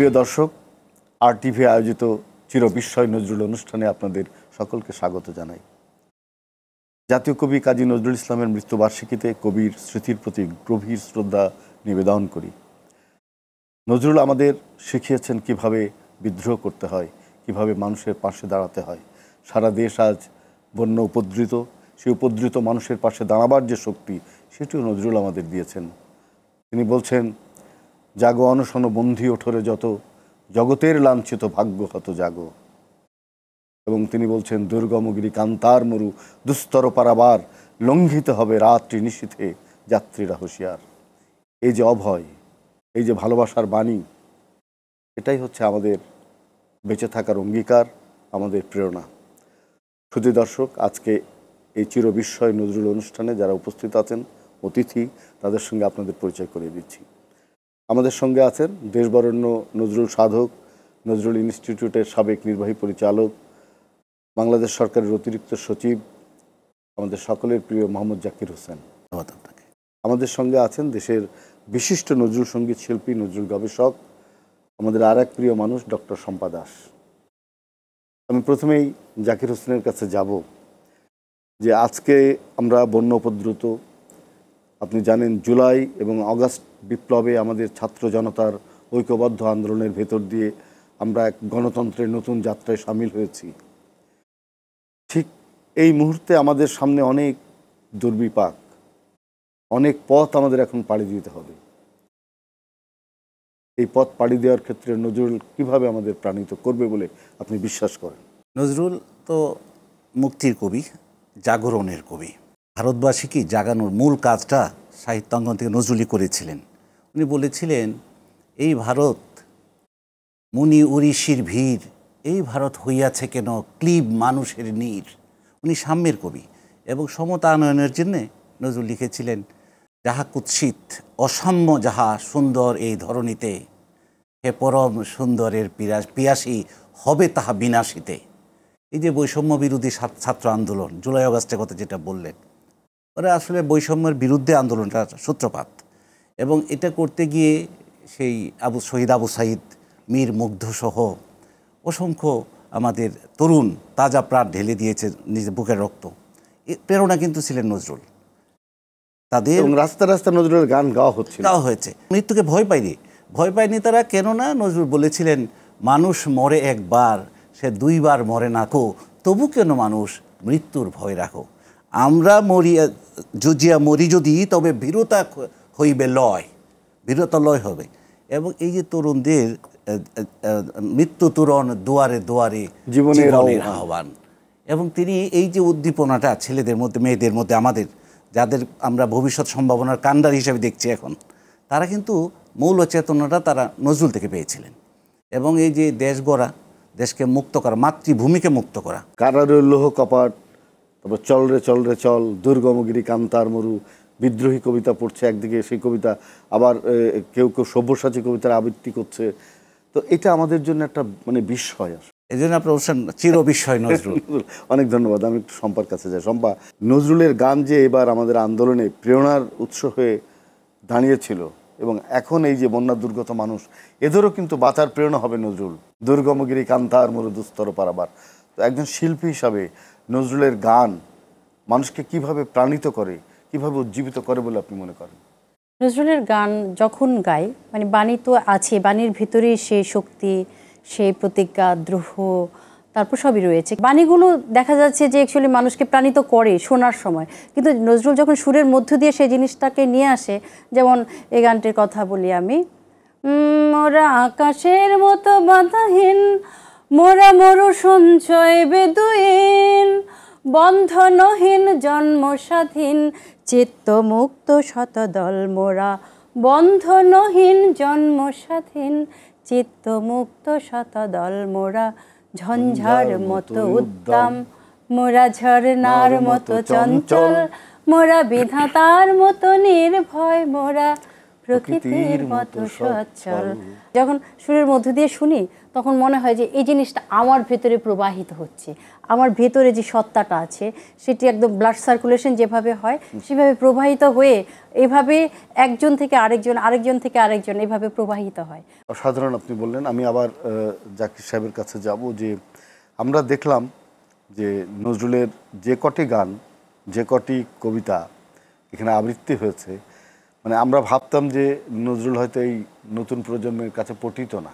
প্রিয় দর্শক, RTV আয়োজিত চিরবিস্ময় নজরুল অনুষ্ঠানে আপনাদের সকলকে স্বাগত জানাই। জাতীয় কবি কাজী নজরুল ইসলামের মৃত্যুবার্ষিকীতে কবির স্মৃতির প্রতি গভীর শ্রদ্ধা নিবেদন করি। নজরুল আমাদের শিখিয়েছেন কিভাবে বিদ্রোহ করতে হয়, কিভাবে মানুষের পাশে দাঁড়াতে হয়। সারা দেশ আজ বন্যা উপদ্রুত, সেই উপদ্রুত মানুষের পাশে দাঁড়াবার যে শক্তি, সেটিও নজরুল আমাদের দিয়েছেন। তিনি বলছেন, জাগো অনশন বন্ধি ওঠরে যত, জগতের লাঞ্ছিত ভাগ্য হত জাগো। এবং তিনি বলছেন, দুর্গমগিরি কান্তার মরু দুস্তর পারাবার, লঙ্ঘিত হবে রাত্রি নিশীথে যাত্রীরা হুঁশিয়ার। এই যে অভয়, এই যে ভালোবাসার বাণী, এটাই হচ্ছে আমাদের বেঁচে থাকার অঙ্গীকার, আমাদের প্রেরণা। শুধু দর্শক, আজকে এই চিরবিস্ময় নজরুল অনুষ্ঠানে যারা উপস্থিত আছেন অতিথি, তাদের সঙ্গে আপনাদের পরিচয় করিয়ে দিচ্ছি। আমাদের সঙ্গে আছেন দেশবরেণ্য নজরুল সাধক, নজরুল ইনস্টিটিউটের সাবেক নির্বাহী পরিচালক, বাংলাদেশ সরকারের অতিরিক্ত সচিব, আমাদের সকলের প্রিয় মোহাম্মদ জাকির হোসেন। আমাদের সঙ্গে আছেন দেশের বিশিষ্ট নজরুল সঙ্গীত শিল্পী, নজরুল গবেষক, আমাদের আর এক প্রিয় মানুষ ডক্টর শম্পা দাস। আমি প্রথমেই জাকির হোসেনের কাছে যাব যে আজকে আমরা বন্যা উপদ্রুত। আপনি জানেন, জুলাই এবং আগস্ট বিপ্লবে আমাদের ছাত্র জনতার ঐক্যবদ্ধ আন্দোলনের ভেতর দিয়ে আমরা এক গণতন্ত্রের নতুন যাত্রায় সামিল হয়েছি। ঠিক এই মুহূর্তে আমাদের সামনে অনেক দুর্বিপাক, অনেক পথ আমাদের এখন পাড়ি দিতে হবে। এই পথ পাড়ি দেওয়ার ক্ষেত্রে নজরুল কিভাবে আমাদের প্রাণিত করবে বলে আপনি বিশ্বাস করেন? নজরুল তো মুক্তির কবি, জাগরণের কবি। ভারতবাসীকে জাগানোর মূল কাজটা সাহিত্যাঙ্গন থেকে নজরুলই করেছিলেন। উনি বলেছিলেন, এই ভারত মুনি উড়িষির ভিড়, এই ভারত হইয়াছে কেন ক্লীব মানুষের নীর। উনি সাম্যের কবি এবং সমতা আনয়নের জন্যে নজরুল লিখেছিলেন, যাহা কুৎসিত অসাম্য যাহা সুন্দর এই ধরণীতে, হে পরম সুন্দরের পিয়াসী হবে তাহা বিনাশিতে। এই যে বৈষম্য বিরোধী ছাত্র আন্দোলন, জুলাই আগস্টের কথা যেটা বললেন, ওরা আসলে বৈষম্যের বিরুদ্ধে আন্দোলনটার সূত্রপাত। এবং এটা করতে গিয়ে সেই শহীদ আবু সাইদ, মীর মুগ্ধসহ অসংখ্য আমাদের তরুণ তাজা প্রাণ ঢেলে দিয়েছে নিজের বুকের রক্ত। প্রেরণা কিন্তু ছিলেন নজরুল। তাদের রাস্তা রাস্তা নজরুলের গান গাওয়া হয়েছে। মৃত্যুকে ভয় পায়নি তারা। কেননা নজরুল বলেছিলেন, মানুষ মরে একবার, সে দুইবার মরে না কো, তবু কেন মানুষ মৃত্যুর ভয় রাখো। আমরা জুজিয়া মরি যদি, তবে ভীরতা হইবে লয়, ভীরতা লয় হবে। এবং এই যে তরুণদের মৃত্যু তরুণ দুয়ারে দুয়ারে জীবনের আহ্বান, এবং তিনি এই যে উদ্দীপনাটা ছেলেদের মধ্যে, মেয়েদের মধ্যে, আমাদের যাদের আমরা ভবিষ্যৎ সম্ভাবনার কাণ্ডার হিসেবে দেখছি এখন, তারা কিন্তু মৌল চেতনাটা তারা নজরুল থেকে পেয়েছিলেন। এবং এই যে দেশ গড়া, দেশকে মুক্ত করা, মাতৃভূমিকে মুক্ত করা। কারারে লোহ কপাট, তারপর চল রে চল রে চল, দুর্গমগিরি কান্তার মরু, বিদ্রোহী কবিতা পড়ছে একদিকে, সেই কবিতা আবার কেউ কেউ সব্যসাচী কবিতার আবৃত্তি করছে। তো এটা আমাদের জন্য একটা বিস্ময়। এই জন্য আপনার অনুষ্ঠান চির বিস্ময় নজরুল। অনেক ধন্যবাদ। আমি একটু শম্পার কাছে যাই। শম্পা, নজরুলের গান যে এবার আমাদের আন্দোলনে প্রেরণার উৎস হয়ে দাঁড়িয়েছিল, এবং এখন এই যে বন্যা দুর্গত মানুষ, এদেরও কিন্তু বাঁচার প্রেরণা হবে নজরুল। দুর্গমগিরি কান্তার মরু দুস্তর পারাবার। তো একজন শিল্পী হিসাবে নজরুলের গান মানুষকে কিভাবে প্রাণিত করে, কিভাবে উজ্জীবিত করে বলে আপনি মনে করেন? নজরুলের গান যখন গাই, বাণী তো আছে, বাণীর ভিতরেই সেই শক্তি, সেই প্রতিজ্ঞা, দ্রোহ, তারপর সবই রয়েছে। বাণীগুলো দেখা যাচ্ছে যে অ্যাকচুয়ালি মানুষকে প্রাণিত করে শোনার সময়, কিন্তু নজরুল যখন সুরের মধ্য দিয়ে সেই জিনিসটাকে নিয়ে আসে, যেমন এই গানটির কথা বলি আমি, মোরা আকাশের মতো বাধাহীন, মোরা মরু সঞ্চয় বেদুইন, বন্ধনহীন জন্ম স্বাধীন, চিত্ত মুক্ত শতদল মোরা, বন্ধনহীন জন্ম স্বাধীন, চিত্ত মুক্ত শতদল মোরা, ঝঞ্ঝার মতো উদ্দাম মোরা, ঝর্ণার মতো চঞ্চল মোরা, বিধাতার মতো নির্ভয় মোরা, প্রকৃতির মতো সচ্ছল। যখন সুরের মধ্য দিয়ে শুনি, তখন মনে হয় যে এই জিনিসটা আমার ভেতরে প্রবাহিত হচ্ছে, আমার ভেতরে যে সত্তাটা আছে সেটি একদম ব্লাড সার্কুলেশন যেভাবে হয় সেভাবে প্রবাহিত হয়ে এভাবে একজন থেকে আরেকজন, আরেকজন থেকে আরেকজন এভাবে প্রবাহিত হয়। অসাধারণ আপনি বললেন। আমি আবার জাকির সাহেবের কাছে যাব যে আমরা দেখলাম যে নজরুলের যে কটি গান, যে কটি কবিতা এখানে আবৃত্তি হয়েছে, মানে আমরা ভাবতাম যে নজরুল হয়তো এই নতুন প্রজন্মের কাছে পঠিত না,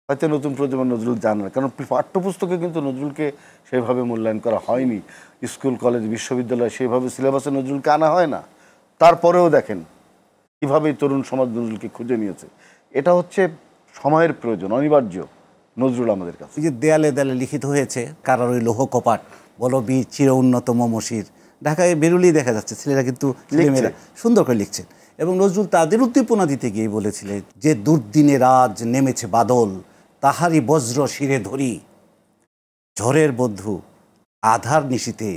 হয়তো নতুন প্রজন্মের নজরুল জানে না, কারণ পাঠ্যপুস্তকে কিন্তু নজরুলকে সেভাবে মূল্যায়ন করা হয়নি। স্কুল, কলেজ, বিশ্ববিদ্যালয় সেভাবে সিলেবাসে নজরুলকে আনা হয় না। তারপরেও দেখেন কীভাবে তরুণ সমাজ নজরুলকে খুঁজে নিয়েছে। এটা হচ্ছে সময়ের প্রয়োজন, অনিবার্য নজরুল আমাদের কাছে। এই যে দেয়ালে দেয়ালে লিখিত হয়েছে, কারার ওই লৌহ কপাট, বলো বীর চির উন্নত মমশির, ঢাকায় বেরুলেই দেখা যাচ্ছে ছেলেরা কিন্তু ছেলেমেয়েরা সুন্দর করে লিখছেন। এবং নজরুল তাদের উদ্দীপনা দিতে গিয়ে বলেছিলেন যে দুর্দিনে রাজ নেমেছে বাদল, তাহারি বজ্র শিরে ধরি, ঝড়ের বন্ধু আধার নিশীতে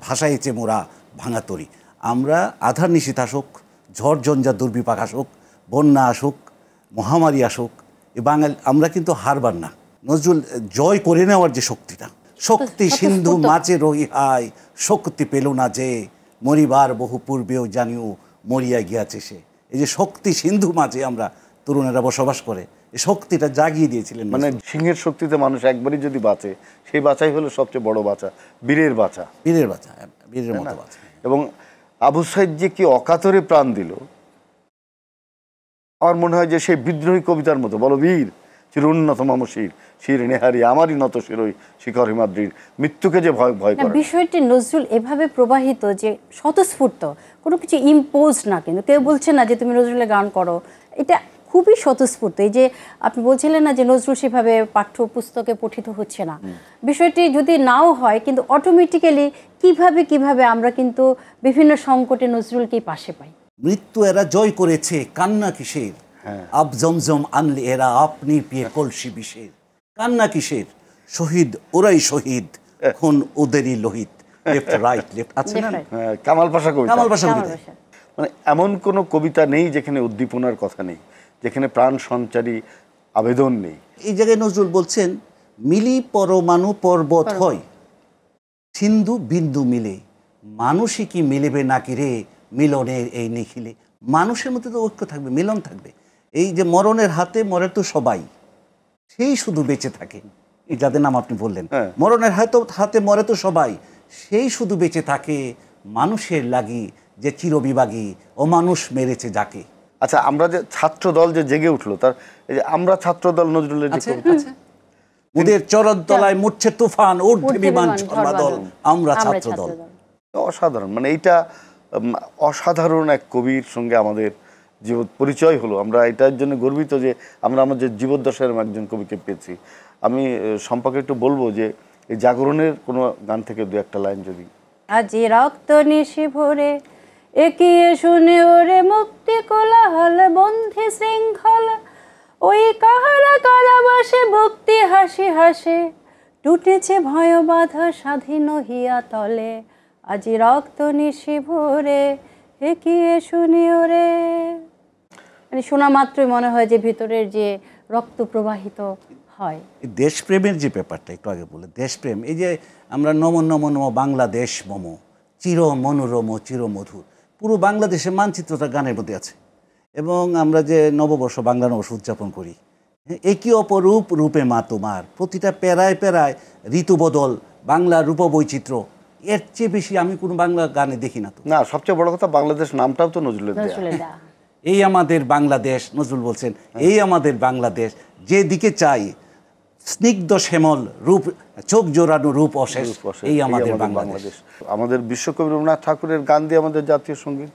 ভাসাইছে মোরা ভাঙাতরি। আমরা আধার নিশীত আসুক, ঝড় ঝঞ্ঝা দুর্বিপাক আসুক, বন্যা আসুক, মহামারী আসুক, এ বাঙালি আমরা কিন্তু হারবার না। নজরুল জয় করে নেওয়ার যে শক্তিটা, শক্তি সিন্ধু মাঝে রহিহায়, শক্তি পেল না যে, মরিবার বহু পূর্বেও জানিও মরিয়া গিয়াছে সে। এই যে শক্তি সিন্ধু মাঝে আমরা তরুণেরা বসবাস করে, এই শক্তিটা জাগিয়ে দিয়েছিলেন। মানে সিংহের শক্তিতে মানুষ একবারই যদি বাঁচে, সেই বাঁচাই হলো সবচেয়ে বড় বাঁচা, বীরের বাঁচা, বীরের বাঁচা, বীরের মতো বাঁচা। এবং আবু সাইদ যে কি অকাতরে প্রাণ দিল, আমার মনে হয় যে সেই বিদ্রোহী কবিতার মতো, বলো বীর চির উন্নত মমশির, শির নেহারি আমারই নত শিরোই শিখর হিমাদ্রির, মৃত্যুকে যে ভয় ভয় করে। বিষয়টি নজরুল এভাবে প্রবাহিত যে স্বতঃস্ফূর্ত, কোনো কিছু ইম্পোজ না, কিন্তু কেউ বলছে না যে তুমি নজরুলের গান করো, এটা খুবই স্বতঃস্ফূর্ত। এই যে আপনি বলছিলেন না যে নজরুল সেভাবে পাঠ্যপুস্তকে পঠিত হচ্ছে না, বিষয়টি যদি নাও হয় কিন্তু অটোমেটিক্যালি কিভাবে কিভাবে আমরা কিন্তু বিভিন্ন সংকটে নজরুলকেই পাশে পাই। মৃত্যু এরা জয় করেছে কান্না কিসের, আব জমজম আনলে এরা আপনি পিয়ে কলসি বিষের, কান্না কিসের, শহীদ ওরাই শহীদ, খুন ওদেরই লোহিত, লেফট রাইট লেফট আছে না, কামাল পাশা কবিতা, কামাল পাশা কবিতা। মানে এমন কোনো কবিতা নেই যেখানে উদ্দীপনার কথা নেই, যেখানে প্রাণ সঞ্চারী আবেদন নেই। এই জায়গায় নজরুল বলছেন মিলি পরমাণু পর্বত হয়, সিন্ধু বিন্দু মিলে, মানুষই কি মিলেবে নাকি রে মিলনের এই নিখিলে। মানুষের মধ্যে তো ঐক্য থাকবে, মিলন থাকবে। এই যে মরণের হাতে মরে তো সবাই, সেই শুধু বেঁচে থাকে, এই যাদের নাম আপনি বললেন, মরণের হাতে মরে তো সবাই, সেই শুধু বেঁচে থাকে মানুষের লাগি যে চিরবিভাগী ও মানুষ মেরেছে যাকে। আচ্ছা, আমরা যে ছাত্র দল যে জেগে উঠলো, তার এই যে আমরা ছাত্র দল নজরুলের যে কবিতা, ওদের চরণতলায় মুড়ছে তুফান, উঠবে বিমান ঝড়বাদল, আমরা ছাত্র দল। অসাধারণ, মানে এইটা অসাধারণ এক কবির সঙ্গে আমাদের পরিচয় হলো। আমরা এটার জন্য গর্বিত যে আমরা আমাদের জীবদ্দশার একজন কবিকে পেয়েছি। আমি সম্পর্কে একটু বলবো যে এই জাগরণের কোনো গান থেকে দু একটা লাইন যদি। আজি রক্ত নিশি ভরে একিয়ে শুনে ওরে মুক্তি কোলাহল, বন্ধি শৃঙ্খল ওই কাহারা কারাবাসে ভক্তি হাসি হাসে, টুটেছে ভয় বাধা স্বাধীন হিয়া তলে, আজি রক্ত নিশি ভরে একিয়ে শুনে ওরে। মানে শোনা মাত্রই মনে হয় যে ভিতরের যে রক্ত প্রবাহিত হয়। দেশপ্রেমের যে ব্যাপারটা একটু আগে বলে, দেশপ্রেম, এই যে আমরা নম নম নম বাংলাদেশ মম, চির মনোরম চির মধুর, পুরো বাংলাদেশের মানচিত্রটা গানের মধ্যে আছে। এবং আমরা যে নববর্ষ, বাংলা নববর্ষ উদযাপন করি, একই অপরূপ রূপে মা তোমার, প্রতিটা পেরায় পেরায় ঋতুবদল, বাংলা রূপবৈচিত্র্য, এর চেয়ে বেশি আমি কোনো বাংলা গানে দেখি না। তো না, সবচেয়ে বড় কথা বাংলাদেশ নামটাও তো নজরুলের দেয়া। এই আমাদের বাংলাদেশ, নজরুল বলছেন এই আমাদের বাংলাদেশ, যেদিকে চাই স্নিগ্ধ শ্যামল রূপ, চোখ জোড়ানো রূপ অশেষ, এই আমাদের বাংলাদেশ। আমাদের বিশ্বকবি রবীন্দ্রনাথ ঠাকুরের গান দিয়ে আমাদের জাতীয় সঙ্গীত,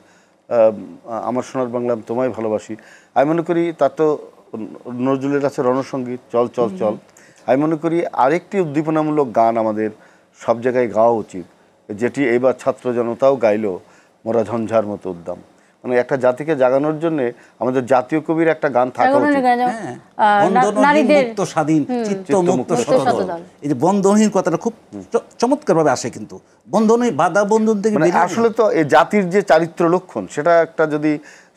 আমার সোনার বাংলা তোমায় ভালোবাসি। আমি মনে করি তার তো নজরুলের আছে রণসঙ্গীত, চল চল চল। আমি মনে করি আরেকটি উদ্দীপনামূলক গান আমাদের সব জায়গায় গাওয়া উচিত, যেটি এইবার ছাত্র জনতাও গাইল, মোরা ঝঞ্ঝার মতো উদ্দাম। মানে একটা জাতিকে জাগানোর জন্য আমাদের জাতীয় কবির একটা গান থাকা উচিত। হ্যাঁ, বন্ধনহীন মুক্ত স্বাধীন চিত্ত মুক্ত শতদল। এই যে বন্ধনহীন কথাটা খুব চমৎকারভাবে আসে, কিন্তু বন্ধনহীন বাধা বন্ধন থেকে মানে আসলে তো এই জাতির যে চারিত্র লক্ষণ, সেটা একটা যদি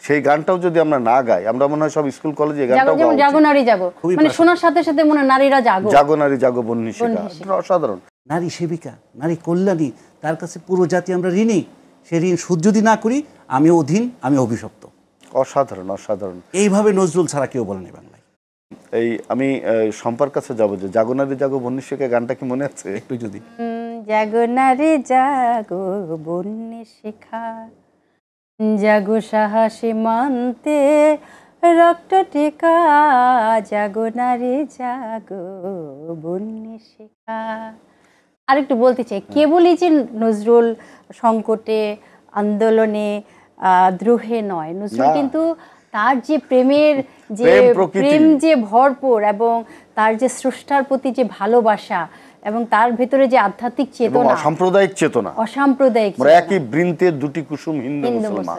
সেই গানটাও যদি আমরা না গাই, আমরা মনে হয় সব স্কুল কলেজে এই গানটাও গাওয়া উচিত। জাগো নারী জাগো, মানে শোনার সাথে সাথে মনে হয় নারীরা জাগো, জাগো নারী জাগো বন্যী শিখা, এটা অসাধারণ। নারী সেবিকা, নারী কল্যাণী, তার কাছে পুরো জাতি আমরা ঋণী। সে ঋণ শোধ যদি না করি আমি অধীন, আমি অভিশপ্ত। অসাধারণ, অসাধারণ। এইভাবে নজরুল ছাড়া কেউ বলেনি বাংলায়। এই আমি সম্পার কাছে যাবো, যে জাগো নারী জাগো বন্যী শিখা গানটা কি মনে আছে একটু যদি? জাগো নারী জাগো বন্যী শিখা, জাগো সাহসী মানতে রক্ত টিকা, জাগো নারী জাগো বন্যী শিখা। আরেকটু বলতে চাই, কেবলই যে নজরুল সংকটে, আন্দোলনে, দ্রোহে নয়, নজরুল কিন্তু তার যে প্রেমের যে প্রেম যে ভরপুর, এবং তার যে স্রষ্টার প্রতি যে ভালোবাসা, এবং তার ভিতরে যে আধ্যাত্মিক চেতনা, অসাম্প্রদায়িক চেতনা, অসাম্প্রদায়িক মানে একই বৃন্তে দুটি কুসুম হিন্দু মুসলমান,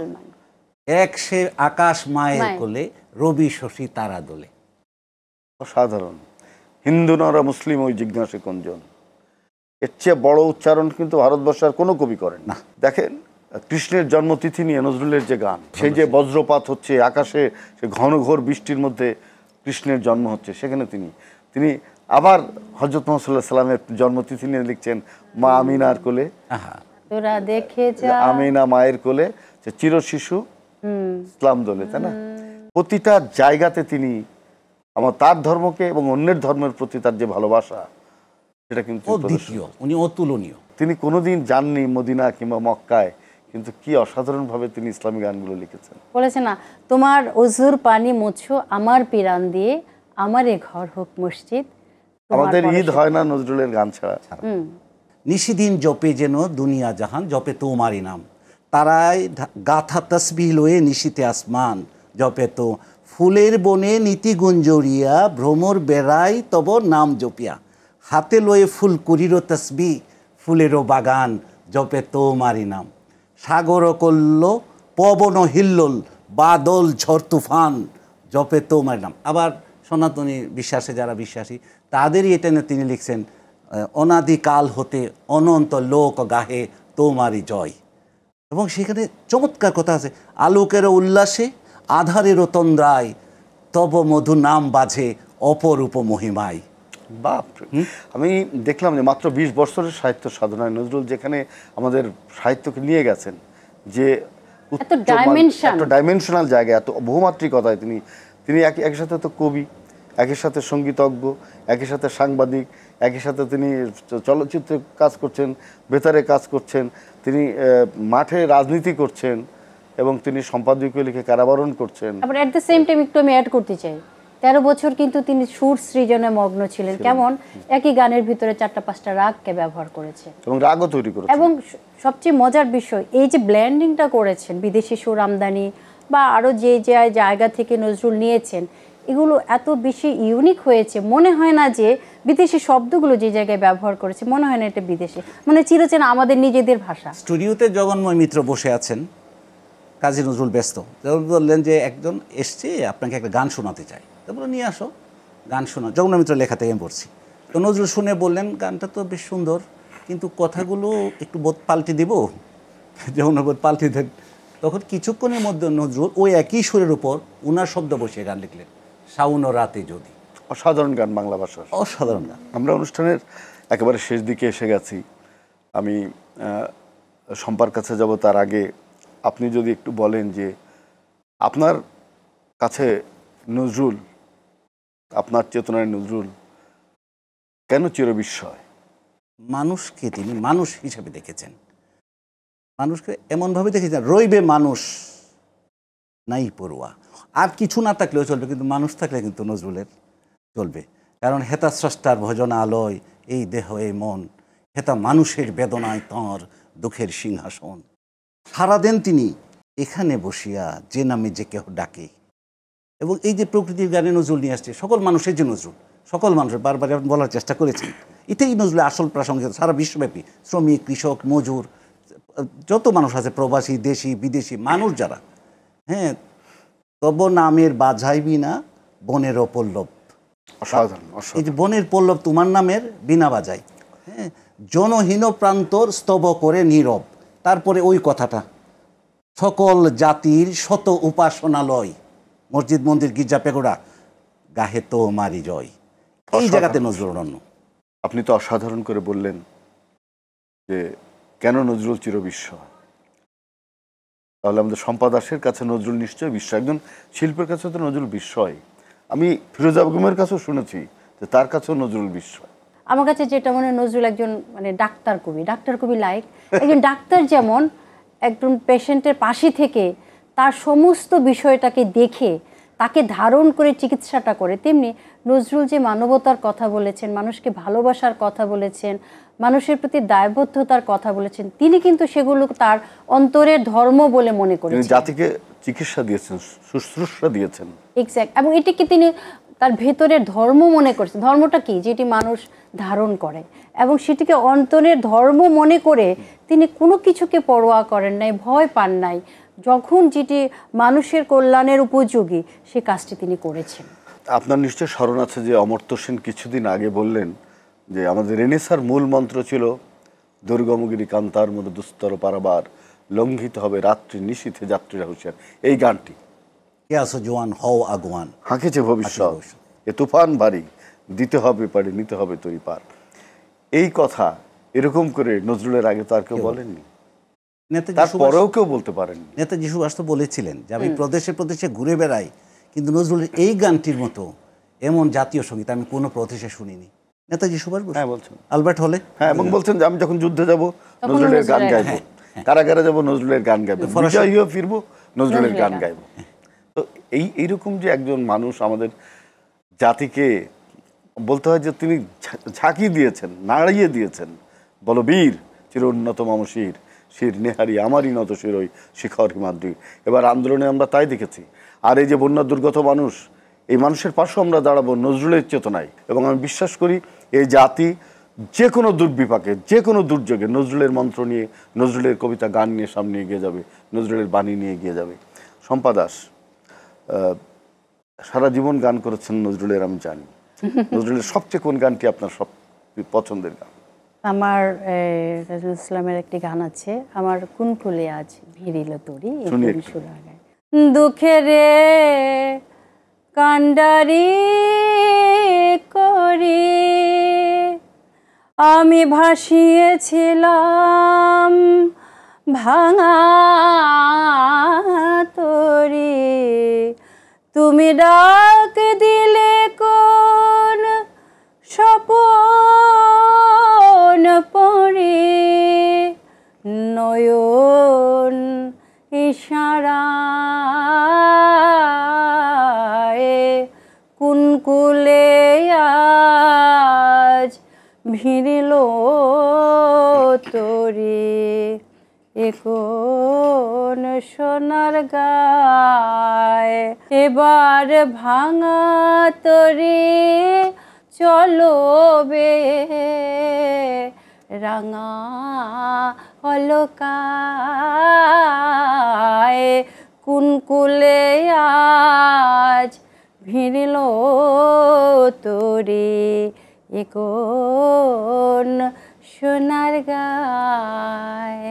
এক সে আকাশ মায়ের কোলে, রবি শশী তারা দোলে। অসাধারণ। হিন্দু নরা মুসলিম ওই জিজ্ঞাসে কোনজন, এর চেয়ে বড় উচ্চারণ কিন্তু ভারতবর্ষের কোনো কবি করেন না। দেখেন কৃষ্ণের জন্মতিথি নিয়ে নজরুলের যে গান, সেই যে বজ্রপাত হচ্ছে আকাশে, সে ঘন ঘোর বৃষ্টির মধ্যে কৃষ্ণের জন্ম হচ্ছে, সেখানে তিনি আবার হযরত মুহাম্মদ সাল্লাল্লাহু আলাইহি সাল্লামের জন্মতিথি নিয়ে লিখছেন মা আমিনার কোলে, তোরা দেখে যা, আমিনা মায়ের কোলে যে চির শিশু ইসলাম দোলে, তাই না? প্রতিটা জায়গাতে তিনি আমার তার ধর্মকে এবং অন্যের ধর্মের প্রতি তার যে ভালোবাসা, সেটা কিন্তু দ্বিতীয়, উনি অতুলনীয়। তিনি কোনোদিন যাননি মদিনা কিংবা মক্কায়, কিন্তু কি অসাধারণ ভাবে তিনি ইসলামী গানগুলো লিখেছেন। বলেছে না, তোমার অজুর পানি মুছো আমার পিরান দিয়ে, আমারে ঘর হোক মসজিদ। আমাদের ঈদ হয় না নজরুলের গান ছাড়া। নিশিদিন জপে যেন দুনিয়া জাহান, জপে তোমারই নাম, তারাই গাথা তসবিহ লয়ে নিশিতে আসমান, জপে তো ফুলের বনে নীতি গুঞ্জরিয়া, ভ্রমর বেড়াই তব নাম জপিয়া, হাতে লয়ে ফুল করির তসবি, ফুলেরও বাগান, জপে তোমারই নাম, সাগর করল পবন হিল্লোল, বাদল ঝড় তুফান, জপে তোমার নাম। আবার সনাতনী বিশ্বাসে যারা বিশ্বাসী, তাদেরই এটা নিয়ে তিনি লিখছেন অনাদিকাল হতে অনন্ত লোক গাহে তোমারই জয়। এবং সেখানে চমৎকার কথা আছে, আলোকের উল্লাসে আধারেরও তন্দ্রায়, তব মধু নাম বাজে অপরূপ মহিমায়। বাপ, আমি দেখলাম যে মাত্র 20 বছরের সাহিত্য সাধনায় নজরুল যেখানে আমাদের সাহিত্যকে নিয়ে গেছেন, যে একটা ডাইমেনশনাল জায়গায়, এত বহুমাত্রিকতায় তিনি একই সাথে তো কবি, একই সাথে সঙ্গীতজ্ঞ, একই সাথে সাংবাদিক, একই সাথে তিনি চলচ্চিত্রে কাজ করছেন, বেতারে কাজ করছেন, তিনি মাঠে রাজনীতি করছেন, এবং তিনি সম্পাদকীয় লিখে কারাবরণ করছেন। আবার এট দ্য সেম টাইম একটু আমি অ্যাড করতে চাই, 13 বছর কিন্তু তিনি সুর সৃজনে মগ্ন ছিলেন। কেমন একই গানের ভিতরে 4-5টা রাগকে ব্যবহার করেছে এবং রাগও তৈরি করেছেন। এবং সবচেয়ে মজার বিষয়, এই যে ব্ল্যান্ডিংটা করেছেন, বিদেশি সুর আমদানি বা আরও যে জায়গা থেকে নজরুল নিয়েছেন, এগুলো এত বেশি ইউনিক হয়েছে, মনে হয় না যে বিদেশি শব্দগুলো যে জায়গায় ব্যবহার করেছে, মনে হয় না এটা বিদেশি, মানে চিরচেনা আমাদের নিজেদের ভাষা। স্টুডিওতে জগন্ময় মিত্র বসে আছেন, কাজী নজরুল ব্যস্ত, বললেন যে একজন এসছে আপনাকে একটা গান শোনাতে চাই, তারপরে নিয়ে আসো গান শোনা। জগন্ময় মিত্র লেখা থেকে আমি পড়ছি, তো নজরুল শুনে বললেন গানটা তো বেশ সুন্দর, কিন্তু কথাগুলো একটু বোধ পাল্টে দিব। জগন্ময় বোধ পাল্টে দেন। তখন কিছুক্ষণের মধ্যে নজরুল ওই একই সুরের উপর উনার শব্দ বসিয়ে গান লিখলেন, শাওন রাতে যদি। অসাধারণ গান, বাংলা ভাষার অসাধারণ গান। আমরা অনুষ্ঠানের একেবারে শেষ দিকে এসে গেছি, আমি সম্পার কাছে যাব, তার আগে আপনি যদি একটু বলেন যে আপনার কাছে নজরুল, আপনার চেতনায় নজরুল কেন চিরবিস্ময়? মানুষকে তিনি মানুষ হিসেবে দেখেছেন, মানুষকে এমনভাবে দেখেছেন, রইবে মানুষ নাই পড়ুয়া, আর কিছু না থাকলেও চলবে, কিন্তু মানুষ থাকলে কিন্তু নজরুলের চলবে। কারণ হেতা স্রষ্টার ভজনা আলয় এই দেহ এই মন, হেতা মানুষের বেদনায় তাঁর দুঃখের সিংহাসন, সারাদিন তিনি এখানে বসিয়া যে নামে যে কেহ ডাকে। এবং এই যে প্রকৃতির গানে নজরুল নিয়ে আসছে, সকল মানুষের যে নজরুল, সকল মানুষের, বারবার বলার চেষ্টা করেছেন, এটাই নজরুলের আসল প্রাসঙ্গিক। সারা বিশ্বব্যাপী শ্রমিক, কৃষক, মজুর, যত মানুষ আছে, প্রবাসী, দেশি বিদেশি মানুষ যারা, হ্যাঁ, তব নামের বাজাইবি না বনের পল্লব। অসাধারণ এই অসাধারণ। যে বনের পল্লব তোমার নামের বিনা বাজাই, হ্যাঁ, জনহীন প্রান্তর স্তব করে নীরব। তারপরে ওই কথাটা, সকল জাতির শত উপাসনালয়, মসজিদ মন্দির গির্জা পেগোড়া, গাহে তো মারি জয়। এই জায়গাতে নজরুল অনন্য। আপনি তো অসাধারণ করে বললেন যে কেন নজরুল চিরবিস্ময়। তাহলে আমাদের শম্পা দাসের কাছে নজরুল নিশ্চয়ই বিস্ময়, একজন শিল্পের কাছে তো নজরুল বিস্ময়। আমি ফিরোজা বেগমের কাছেও শুনেছি যে তার কাছেও নজরুল বিস্ময়। আমার কাছে যেটা মনে হয়, নজরুল একজন মানে ডাক্তার কবি লাইক একজন ডাক্তার যেমন একজন পেশেন্টের পাশে থেকে তার সমস্ত বিষয়টাকে দেখে তাকে ধারণ করে চিকিৎসাটা করে, তেমনি নজরুল যে মানবতার কথা বলেছেন, মানুষকে ভালোবাসার কথা বলেছেন, মানুষের প্রতি দায়বদ্ধতার কথা বলেছেন, তিনি কিন্তু সেগুলো তার অন্তরের ধর্ম বলে মনে তিনি করেছেন। জাতিকে চিকিৎসা দিয়েছেন, শুশ্রূষা দিয়েছেন। এক্স্যাক্ট। এবং এটিকে তিনি তার ভেতরের ধর্ম মনে করছেন। ধর্মটা কি? যেটি মানুষ ধারণ করে, এবং সেটিকে অন্তরের ধর্ম মনে করে তিনি কোনো কিছুকে পরোয়া করেন নাই, ভয় পান নাই। যখন যেটি মানুষের কল্যাণের উপযোগী সে কাজটি তিনি করেছেন। আপনার নিশ্চয় স্মরণ আছে যে অমর্ত্য সেন কিছুদিন আগে বললেন যে আমাদের রেনেসার মূল মন্ত্র ছিল দুর্গমগিরি কান্তার মধ্যে দুস্তর পারাবার, লঙ্ঘিত হবে রাত্রি নিশীথে যাত্রীরা হুঁশিয়ার। এই গানটি কে আসো জোয়ান হও আগুয়ান, হাঁকেছে ভবিষ্যৎ, এ তুফান ভারী, দিতে হবে পারে নিতে হবে তরি পার। এই কথা এরকম করে নজরুলের আগে তো আর কেউ বলেননি, তারপরেও কেউ বলতে পারেননি। নেতাজি সুভাষ তো বলেছিলেন যে আমি প্রদেশে প্রদেশে ঘুরে বেড়াই, কিন্তু নজরুলের এই গানটির মতো এমন জাতীয় সঙ্গীত আমি কোনো প্রদেশে শুনিনি। নেতাজি সুভাষ বসু, হ্যাঁ বলছেন, আলবার্ট হলে, হ্যাঁ, এবং বলছেন যে আমি যখন যুদ্ধে যাব নজরুলের গান গাইবো, কারাগারে যাব নজরুলের গান গাইবো, বিজয় হয়ে ফিরবো নজরুলের গান গাইবো। তো এইরকম যে একজন মানুষ আমাদের জাতিকে বলতে হয় যে তিনি ঝাঁকি দিয়েছেন, নাড়িয়ে দিয়েছেন। বলো বীর চির উন্নত মামশির, শির নেহারি আমারই নত শিরই শিখর হিমাদ্রি। এবার আন্দোলনে আমরা তাই দেখেছি। আর এই যে বন্যা দুর্গত মানুষ, এই মানুষের পাশে আমরা দাঁড়াবো নজরুলের চেতনায়। এবং আমি বিশ্বাস করি এই জাতি যে কোনো দুর্বিপাকে, যে কোনো দুর্যোগে নজরুলের মন্ত্র নিয়ে, নজরুলের কবিতা গান নিয়ে সামনে এগিয়ে যাবে, নজরুলের বাণী নিয়ে এগিয়ে যাবে। শম্পা দাস সারা জীবন গান করেছেন নজরুলের, আমি জানি। নজরুলের সবচেয়ে কোন গানটি আপনার সব পছন্দের গান? আমার নজরুল ইসলামের একটি গান আছে, আমার কোন ফুলে আজ ভিড়িল তোরি, দুঃখে রে কান্ডারি করি আমি ভাসিয়েছিলাম ভাঙা তরি, তুমি ডাক দিলে কোন স্বপন পরে, নয়ন ইশারায় কুনকুলে আজ ভিড়িল তোরে, এ কোন সোনার গায় এবার ভাঙা তরে চলো বে রাঙা অলকায়, কুনকুলে আজ ভিড়িল তোরে, এ কোন সোনার গায়।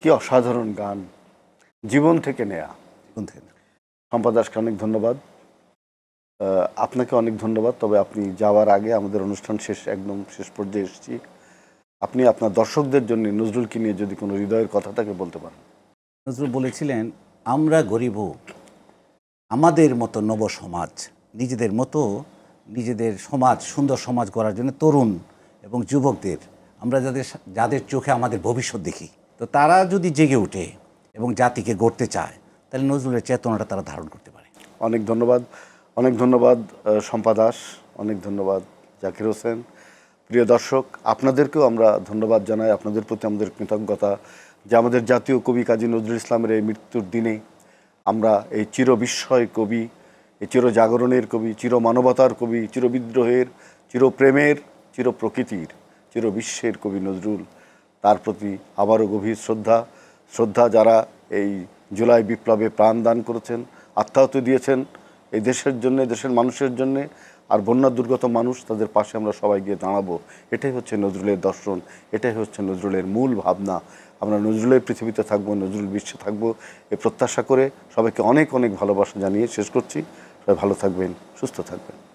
কি অসাধারণ গান, জীবন থেকে নেয়া। শম্পা দাসকে অনেক ধন্যবাদ, আপনাকে অনেক ধন্যবাদ। তবে আপনি যাওয়ার আগে আমাদের অনুষ্ঠান একদম শেষ পর্যায়ে এসেছি, আপনি আপনার দর্শকদের জন্য নজরুলকে নিয়ে যদি কোনো হৃদয়ের কথা তাকে বলতে পারেন। নজরুল বলেছিলেন, আমরা গরিব, আমাদের মতো নব সমাজ, নিজেদের মতো নিজেদের সমাজ, সুন্দর সমাজ গড়ার জন্য তরুণ এবং যুবকদের, আমরা যাদের চোখে আমাদের ভবিষ্যৎ দেখি, তো তারা যদি জেগে ওঠে এবং জাতিকে গড়তে চায়, তাহলে নজরুলের চেতনাটা তারা ধারণ করতে পারে। অনেক ধন্যবাদ, অনেক ধন্যবাদ শম্পা দাস, অনেক ধন্যবাদ জাকির হোসেন। প্রিয় দর্শক, আপনাদেরকেও আমরা ধন্যবাদ জানাই, আপনাদের প্রতি আমাদের কৃতজ্ঞতা যে আমাদের জাতীয় কবি কাজী নজরুল ইসলামের এই মৃত্যুর দিনে আমরা এই চিরবিস্ময় কবি, এই চিরজাগরণের কবি, চিরমানবতার কবি, চিরবিদ্রোহের, চিরপ্রেমের, চিরপ্রকৃতির, চিরবিশ্বের কবি নজরুল, তার প্রতি আবারও গভীর শ্রদ্ধা। যারা এই জুলাই বিপ্লবে প্রাণ দান করেছেন, আত্মাহুতি দিয়েছেন এই দেশের জন্য, দেশের মানুষের জন্য। আর বন্যা দুর্গত মানুষ, তাদের পাশে আমরা সবাই গিয়ে দাঁড়াবো। এটাই হচ্ছে নজরুলের দর্শন, এটাই হচ্ছে নজরুলের মূল ভাবনা। আমরা নজরুলের পৃথিবীতে থাকবো, নজরুল বিশ্বে থাকবো, এ প্রত্যাশা করে সবাইকে অনেক অনেক ভালোবাসা জানিয়ে শেষ করছি। সবাই ভালো থাকবেন, সুস্থ থাকবেন।